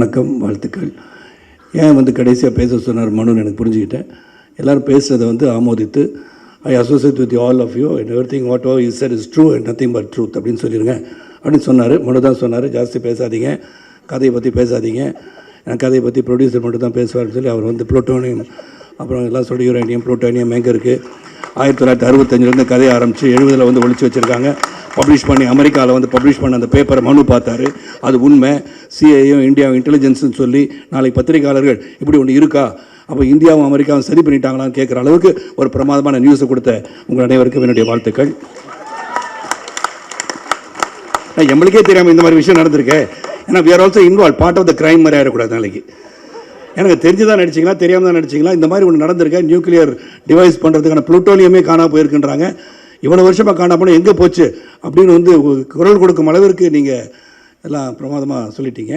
வணக்கம், வாழ்த்துக்கள். ஏன் கடைசியாக பேச சொன்னார் மனுன்னு எனக்கு புரிஞ்சுக்கிட்டேன். எல்லோரும் பேசுகிறத ஆமோதித்து I associate with all of you and every thing whatever is said is true and nothing but truth அப்படின்னு சொல்லிடுங்க அப்படின்னு சொன்னார். மனு தான் சொன்னார், ஜாஸ்தி பேசாதீங்க, கதையை பற்றி பேசாதீங்க, எனக்கு கதையை பற்றி ப்ரொடியூசர் மட்டும் தான் பேசுவார்னு சொல்லி அவர் ப்ளூட்டோனியம் அப்புறம் எல்லாம் சொல்லி யுரேனியம் ப்ளூட்டோனியம் எங்கே இருக்குது 1965 கதையை ஆரம்பித்து 70 ஒழிச்சு வச்சுருக்காங்க. பப்ளிஷ் பண்ணி அமெரிக்காவில் பப்ளிஷ் பண்ண அந்த பேப்பரை மனு பார்த்தாரு. அது உண்மை. சிஐயும் இந்தியாவும் இன்டெலிஜென்ஸ்னு சொல்லி நாளைக்கு பத்திரிகையாளர்கள் இப்படி ஒன்று இருக்கா, அப்போ இந்தியாவும் அமெரிக்காவும் சரி பண்ணிட்டாங்களான்னு கேட்குற அளவுக்கு ஒரு பிரமாதமான நியூஸை கொடுத்த உங்கள் அனைவருக்கும் என்னுடைய வாழ்த்துக்கள். எங்களுக்கே தெரியாமல் இந்த மாதிரி விஷயம் நடந்திருக்கு. ஏன்னா we are also involve, part of the crime மாதிரி ஆகிடக்கூடாது. நாளைக்கு எனக்கு தெரிஞ்சு தான் நடிச்சிங்களா தெரியாமல் தான் நடிச்சிங்களா, இந்த மாதிரி ஒன்று நடந்திருக்கேன். நியூக்ளியர் டிவைஸ் பண்ணுறதுக்கான ப்ளூட்டோனியமே காணாமல் போயிருக்குன்றாங்க. இவ்வளோ வருஷமாக காணா போனால் எங்கே போச்சு அப்படின்னு குரல் கொடுக்கும் அளவிற்கு நீங்கள் எல்லாம் பிரமாதமாக சொல்லிட்டீங்க.